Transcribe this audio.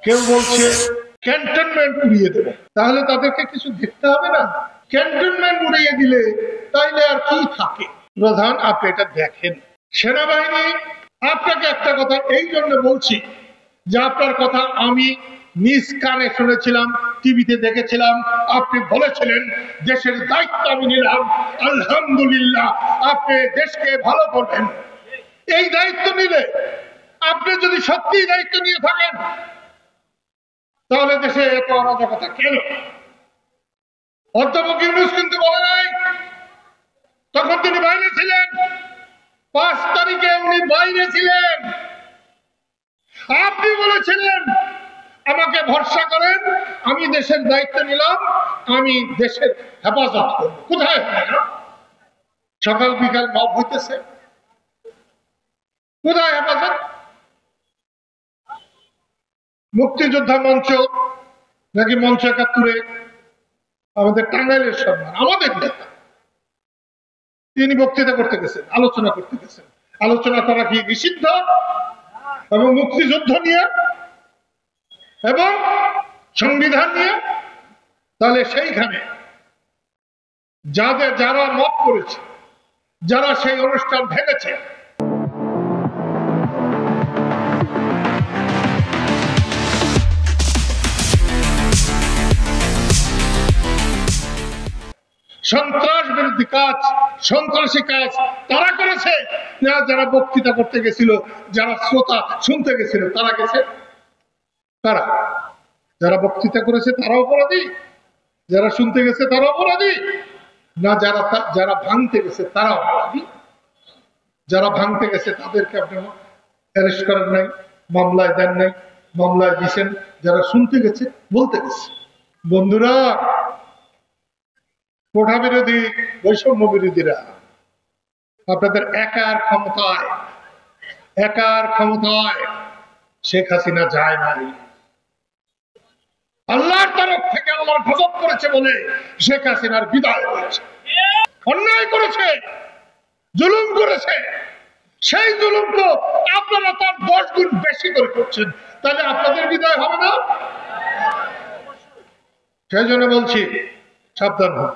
কেউ বলছে ক্যান্টনমেন্ট উড়িয়ে দেবে, তাহলে তাদেরকে কিছু দেখতে হবে না? ক্যান্টনমেন্ট উড়িয়ে দিলে তাইলে আর কি থাকে? প্রধান, আপনি এটা দেখেন। সেনাবাহিনী, আপনাকে একটা কথা এই জন্য বলছি যে আপনার কথা আমি নিজ কানে শুনেছিলাম, টিভিতে দেখেছিলাম। আপনি বলেছিলেন দেশের দায়িত্ব আমি নিলাম, আলহামদুলিল্লাহ আপনি দেশকে ভালো করবেন। এই দায়িত্ব নিলে, আপনি যদি সত্যি দায়িত্ব নিয়ে থাকেন, তাহলে দেশে এত অরাজকতা কেন? অধ্যাপক ইউনূস কিন্তু বলে নাই, তখন তিনি বাইরে ছিলেন। 5 তারিখে উনি বাইরে ছিলেন। আপনি বলেছিলেন আমাকে ভরসা করেন, আমি দেশের দায়িত্ব নিলাম, আমি দেশের হেফাজত করব। কোথায়? সকাল বিকাল মব হইতেছে, কোথায় হেফাজত? মুক্তিযোদ্ধা মঞ্চ নাকি মঞ্চ 71-এ আমাদের টাঙ্গাইলের সম্মান, আমাদের নেতা, তিনি বক্তৃতা করতে গেছেন, আলোচনা করতে গেছেন। আলোচনা করা কি নিষিদ্ধ? এবং মুক্তিযুদ্ধ নিয়ে এবং সংবিধান নিয়ে? তাহলে সেইখানে যারা মত করেছে, যারা সেই অনুষ্ঠান ভেঙেছে, সন্ত্রাস বিরোধী কাজ, সন্ত্রাসী কাজ তারা করেছে, যারা বক্তৃতা করতে গেছিল, যারা শ্রোতা শুনতে গেছিল তারা গেছে? তারা যারা বক্তৃতা করেছে তারা অপরাধী, যারা শুনতে গেছে তারা অপরাধী না? যারা ভাঙতে গেছে তারা অপরাধী। যারা ভাঙতে গেছে তাদেরকে আপনি অ্যারেস্ট করেন নাই, মামলায় দেন নাই, মামলায় দিয়েছেন যারা শুনতে গেছে, বলতে গেছে। বন্ধুরা, কোঠা বিরোধী, বৈষম্য বিরোধীরা, আপনাদের একার ক্ষমতায় শেখ হাসিনা যায় নাই। আল্লাহর তরফ থেকে আল্লাহর গজব করেছে বলে শেখ হাসিনার বিদায় হয়েছে। অন্যায় করেছে, জুলুম করেছে, সেই জুলুম তো আপনারা তার 10 গুণ বেশি করে করছেন, তাহলে আপনাদের বিদায় হবে না? সেই জন্য বলছি, সাবধান হন।